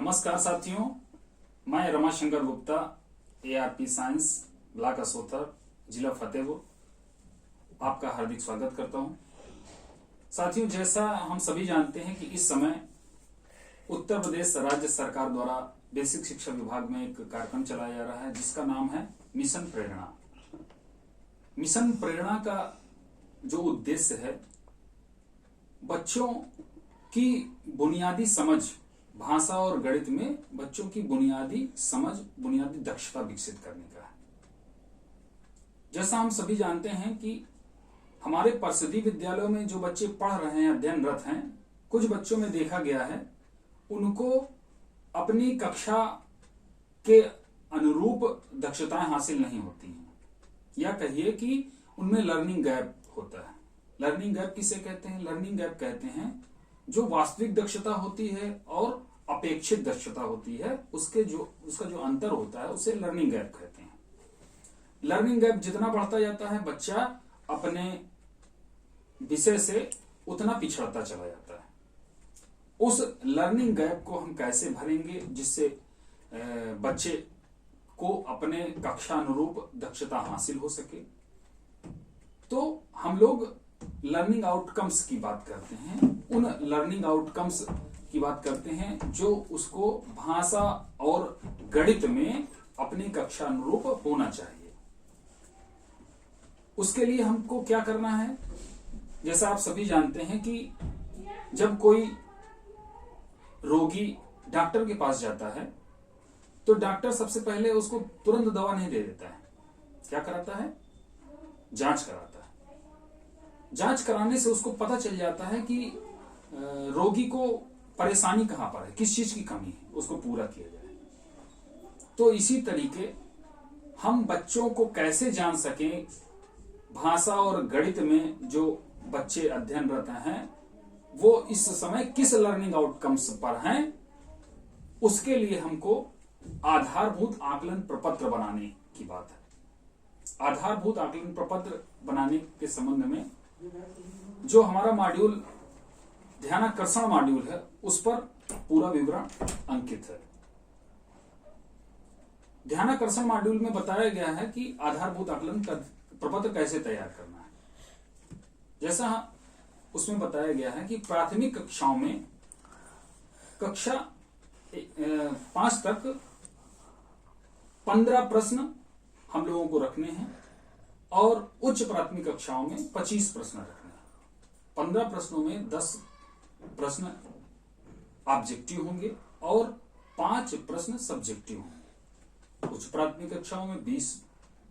नमस्कार साथियों, मैं Ramashankar Gupta, ARP science, block Asothar, जिला फतेहपुर आपका हार्दिक स्वागत करता हूं। साथियों, जैसा हम सभी जानते हैं कि इस समय उत्तर प्रदेश राज्य सरकार द्वारा बेसिक शिक्षा विभाग में एक कार्यक्रम चलाया जा रहा है जिसका नाम है मिशन प्रेरणा। मिशन प्रेरणा का जो उद्देश्य है, बच्चों की बुनियादी समझ, भाषा और गणित में बच्चों की बुनियादी समझ, बुनियादी दक्षता विकसित करने का है। जैसा हम सभी जानते हैं कि हमारे परिषदीय विद्यालयों में जो बच्चे पढ़ रहे हैं, अध्ययनरत हैं, कुछ बच्चों में देखा गया है उनको अपनी कक्षा के अनुरूप दक्षताएं हासिल नहीं होती हैं, या कहिए कि उनमें लर्निंग गैप होता है। लर्निंग गैप किसे कहते हैं? लर्निंग गैप कहते हैं जो वास्तविक दक्षता होती है और अपेक्षित दक्षता होती है, उसका जो अंतर होता है उसे लर्निंग गैप कहते हैं। लर्निंग गैप जितना बढ़ता जाता है, बच्चा अपने विषय से उतना पिछड़ता चला जाता है। उस लर्निंग गैप को हम कैसे भरेंगे जिससे बच्चे को अपने कक्षा अनुरूप दक्षता हासिल हो सके? तो हम लोग लर्निंग आउटकम्स की बात करते हैं। उन लर्निंग आउटकम्स की बात करते हैं जो उसको भाषा और गणित में अपनी कक्षा अनुरूप होना चाहिए। उसके लिए हमको क्या करना है? जैसा आप सभी जानते हैं कि जब कोई रोगी डॉक्टर के पास जाता है तो डॉक्टर सबसे पहले उसको तुरंत दवा नहीं दे देता है। क्या कराता है? जांच कराता है। जांच कराने से उसको पता चल जाता है कि रोगी को परेशानी कहां पर है, किस चीज की कमी है, उसको पूरा किया जाए। तो इसी तरीके हम बच्चों को कैसे जान सकें भाषा और गणित में जो बच्चे अध्ययनरत हैं वो इस समय किस लर्निंग आउटकम्स पर हैं, उसके लिए हमको आधारभूत आकलन प्रपत्र बनाने की बात है। आधारभूत आकलन प्रपत्र बनाने के संबंध में जो हमारा मॉड्यूल ध्यानाकर्षण मॉड्यूल है उस पर पूरा विवरण अंकित है। ध्यानाकर्षण मॉड्यूल में बताया गया है कि आधारभूत आकलन का प्रपत्र कैसे तैयार करना है। जैसा उसमें बताया गया है कि प्राथमिक कक्षाओं में कक्षा 5 तक 15 प्रश्न हम लोगों को रखने हैं और उच्च प्राथमिक कक्षाओं में 25 प्रश्न रखने हैं। 15 प्रश्नों में 10 प्रश्न ऑब्जेक्टिव होंगे और 5 प्रश्न सब्जेक्टिव होंगे। उच्च प्राथमिक कक्षाओं में 20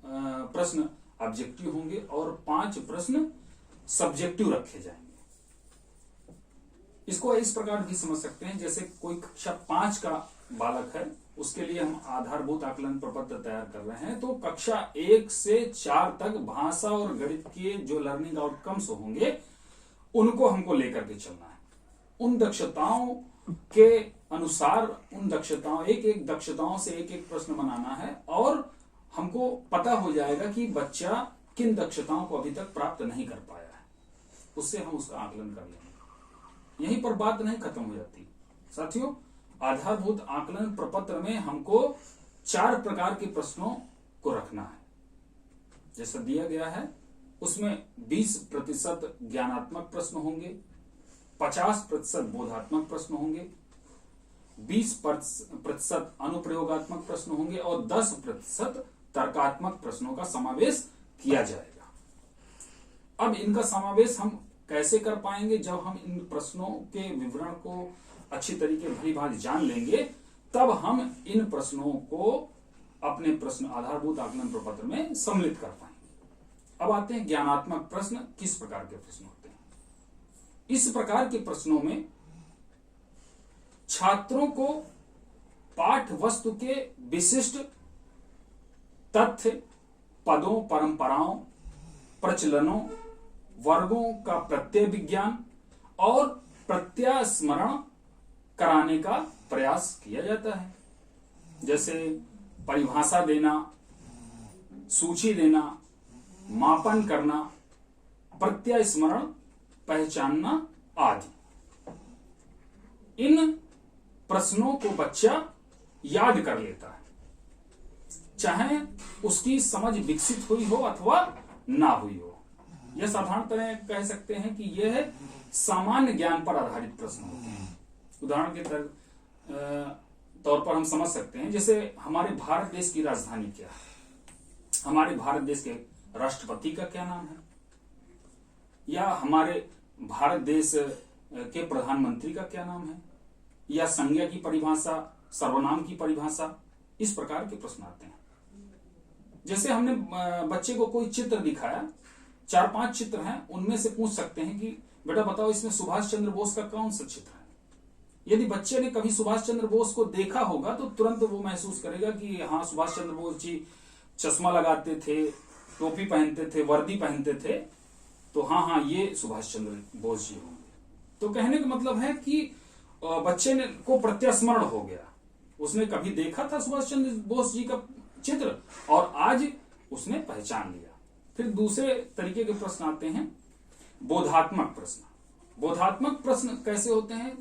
प्रश्न ऑब्जेक्टिव होंगे और 5 प्रश्न सब्जेक्टिव रखे जाएंगे। इसको इस प्रकार भी समझ सकते हैं, जैसे कोई कक्षा 5 का बालक है, उसके लिए हम आधारभूत आकलन प्रपत्र तैयार कर रहे हैं। तो कक्षा 1 से 4 तक भाषा और गणित के जो लर्निंग आउटकम्स होंगे उनको हमको लेकर के चलना है। उन दक्षताओं के अनुसार उन दक्षताओं एक दक्षताओं से एक प्रश्न बनाना है और हमको पता हो जाएगा कि बच्चा किन दक्षताओं को अभी तक प्राप्त नहीं कर पाया है, उससे हम उसका आकलन कर लेंगे। यहीं पर बात नहीं खत्म हो जाती साथियों। आधारभूत आकलन प्रपत्र में हमको 4 प्रकार के प्रश्नों को रखना है। जैसा दिया गया है उसमें 20% ज्ञानात्मक प्रश्न होंगे, 50% बोधात्मक प्रश्न होंगे, 20% अनुप्रयोगात्मक प्रश्न होंगे और 10% तर्कात्मक प्रश्नों का समावेश किया जाएगा। अब इनका समावेश हम कैसे कर पाएंगे? जब हम इन प्रश्नों के विवरण को अच्छी तरीके भली भांति जान लेंगे तब हम इन प्रश्नों को अपने प्रश्न आधारभूत आकलन प्रपत्र में सम्मिलित कर पाएंगे। अब आते हैं ज्ञानात्मक प्रश्न किस प्रकार के प्रश्न होते हैं। इस प्रकार के प्रश्नों में छात्रों को पाठ वस्तु के विशिष्ट तथ्य, पदों, परंपराओं, प्रचलनों, वर्गों का प्रत्यय विज्ञान और प्रत्यास्मरण कराने का प्रयास किया जाता है। जैसे परिभाषा देना, सूची देना, मापन करना, प्रत्यास्मरण पहचानना आदि। इन प्रश्नों को बच्चा याद कर लेता है, चाहे उसकी समझ विकसित हुई हो अथवा ना हुई हो। यह साधारणतः कह सकते हैं कि यह सामान्य ज्ञान पर आधारित प्रश्न होते हैं। उदाहरण के तौर पर हम समझ सकते हैं, जैसे हमारे भारत देश की राजधानी क्या है, हमारे भारत देश के राष्ट्रपति का क्या नाम है, या हमारे भारत देश के प्रधानमंत्री का क्या नाम है, या संज्ञा की परिभाषा, सर्वनाम की परिभाषा, इस प्रकार के प्रश्न आते हैं। जैसे हमने बच्चे को कोई चित्र दिखाया, 4-5 चित्र हैं, उनमें से पूछ सकते हैं कि बेटा बताओ इसमें सुभाष चंद्र बोस का कौन सा चित्र है। यदि बच्चे ने कभी सुभाष चंद्र बोस को देखा होगा तो तुरंत वो महसूस करेगा कि हाँ, सुभाष चंद्र बोस जी चश्मा लगाते थे, टोपी पहनते थे, वर्दी पहनते थे, तो हाँ ये सुभाष चंद्र बोस जी होंगे। तो कहने का मतलब है कि बच्चे ने को प्रत्यास्मरण हो गया, उसने कभी देखा था सुभाष चंद्र बोस जी का चित्र और आज उसने पहचान लिया। फिर दूसरे तरीके के प्रश्न आते हैं, बोधात्मक प्रश्न। बोधात्मक प्रश्न कैसे होते हैं?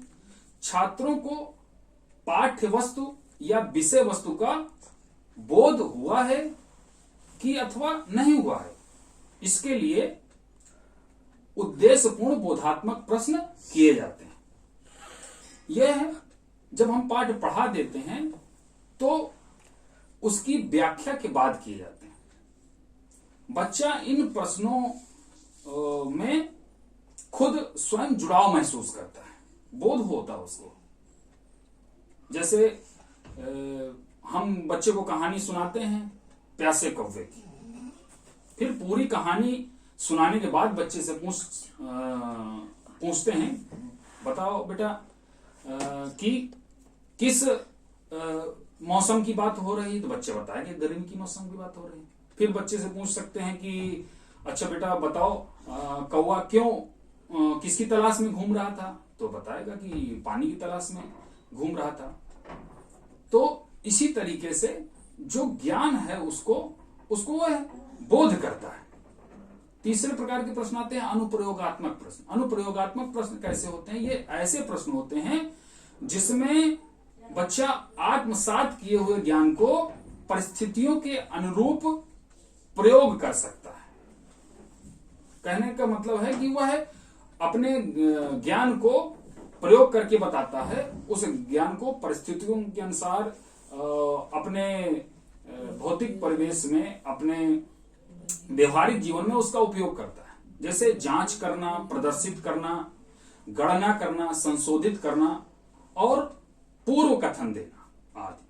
छात्रों को पाठ्य वस्तु या विषय वस्तु का बोध हुआ है कि अथवा नहीं हुआ है, इसके लिए उद्देश्यपूर्ण बोधात्मक प्रश्न किए जाते हैं। यह जब हम पाठ पढ़ा देते हैं तो उसकी व्याख्या के बाद किए जाते हैं। बच्चा इन प्रश्नों में खुद स्वयं जुड़ाव महसूस करता है, बोध होता है उसको। जैसे हम बच्चे को कहानी सुनाते हैं प्यासे कौवे की, फिर पूरी कहानी सुनाने के बाद बच्चे से पूछते हैं बताओ बेटा कि किस मौसम की बात हो रही है, तो बच्चे बताए कि गर्मी की मौसम की बात हो रही है। फिर बच्चे से पूछ सकते हैं कि अच्छा बेटा बताओ कौवा क्यों किसकी तलाश में घूम रहा था, तो बताएगा कि पानी की तलाश में घूम रहा था। तो इसी तरीके से जो ज्ञान है उसको वह बोध करता है। तीसरे प्रकार के प्रश्न आते हैं अनुप्रयोगात्मक प्रश्न। अनुप्रयोगात्मक प्रश्न कैसे होते हैं? ये ऐसे प्रश्न होते हैं जिसमें बच्चा आत्मसात किए हुए ज्ञान को परिस्थितियों के अनुरूप प्रयोग कर सकता है। कहने का मतलब है कि वह अपने ज्ञान को प्रयोग करके बताता है, उस ज्ञान को परिस्थितियों के अनुसार अपने भौतिक परिवेश में, अपने व्यवहारिक जीवन में उसका उपयोग करता है। जैसे जांच करना, प्रदर्शित करना, गणना करना, संशोधित करना और पूर्व कथन देना आदि।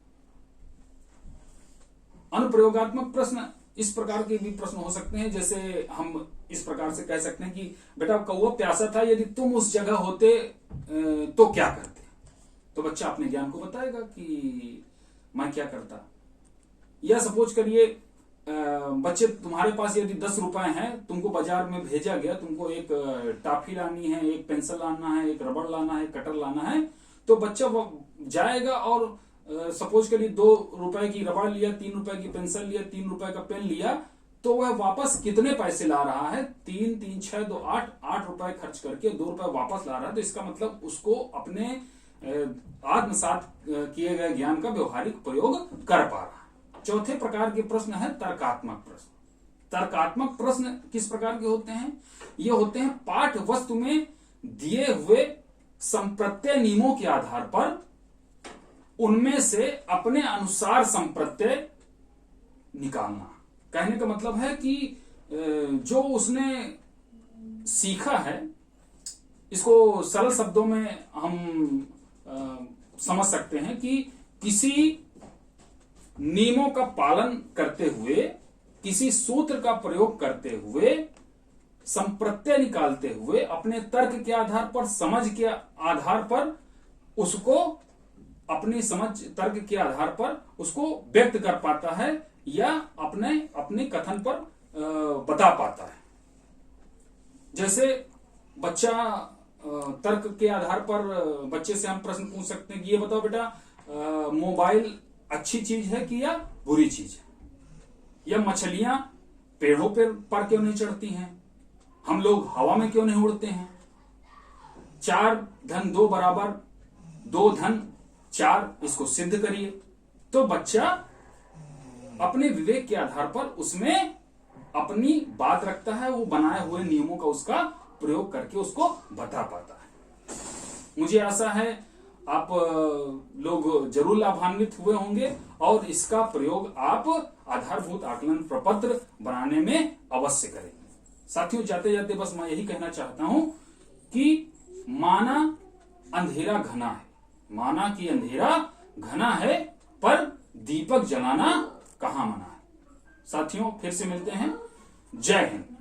अनुप्रयोगात्मक प्रश्न इस प्रकार के भी प्रश्न हो सकते हैं, जैसे हम इस प्रकार से कह सकते हैं कि बेटा कौवा प्यासा था, यदि तुम उस जगह होते तो क्या करते? तो बच्चा अपने ज्ञान को बताएगा कि मैं क्या करता। या सपोज करिए बच्चे तुम्हारे पास यदि 10 रुपए हैं, तुमको बाजार में भेजा गया, तुमको एक टॉफी लानी है, एक पेंसिल लाना है, एक रबड़ लाना है, कटर लाना है, तो बच्चा जाएगा और सपोज करिए 2 रुपए की रबड़ लिया, 3 रुपए की पेंसिल लिया, 3 रुपए का पेन लिया, तो वह वापस कितने पैसे ला रहा है? 3, 3, 6, 2, 8 रुपए खर्च करके 2 रुपए वापस ला रहा है। तो इसका मतलब उसको अपने आत्मसात किए गए ज्ञान का व्यवहारिक प्रयोग कर पा रहा है। चौथे प्रकार के प्रश्न है तर्कात्मक प्रश्न। तर्कात्मक प्रश्न किस प्रकार के होते हैं? ये होते हैं पाठ वस्तु में दिए हुए संप्रत्यय नियमों के आधार पर उनमें से अपने अनुसार संप्रत्यय निकालना। कहने का मतलब है कि जो उसने सीखा है, इसको सरल शब्दों में हम समझ सकते हैं कि किसी नियमों का पालन करते हुए, किसी सूत्र का प्रयोग करते हुए, संप्रत्यय निकालते हुए, अपने तर्क के आधार पर, समझ के आधार पर उसको, अपनी समझ तर्क के आधार पर उसको व्यक्त कर पाता है या अपने कथन पर बता पाता है। जैसे बच्चा तर्क के आधार पर बच्चे से हम प्रश्न पूछ सकते हैं कि ये बताओ बेटा मोबाइल अच्छी चीज है कि या बुरी चीज है? या मछलियां पेड़ों पर क्यों नहीं चढ़ती हैं? हम लोग हवा में क्यों नहीं उड़ते हैं? 4 धन 2 बराबर 2 धन 4 इसको सिद्ध करिए। तो बच्चा अपने विवेक के आधार पर उसमें अपनी बात रखता है, वो बनाए हुए नियमों का उसका प्रयोग करके उसको बता पाता है। मुझे आशा है आप लोग जरूर लाभान्वित हुए होंगे और इसका प्रयोग आप आधारभूत आकलन प्रपत्र बनाने में अवश्य करेंगे। साथियों, जाते जाते बस मैं यही कहना चाहता हूं कि माना अंधेरा घना है, माना कि अंधेरा घना है, पर दीपक जलाना कहां मना है। साथियों, फिर से मिलते हैं। जय हिंद।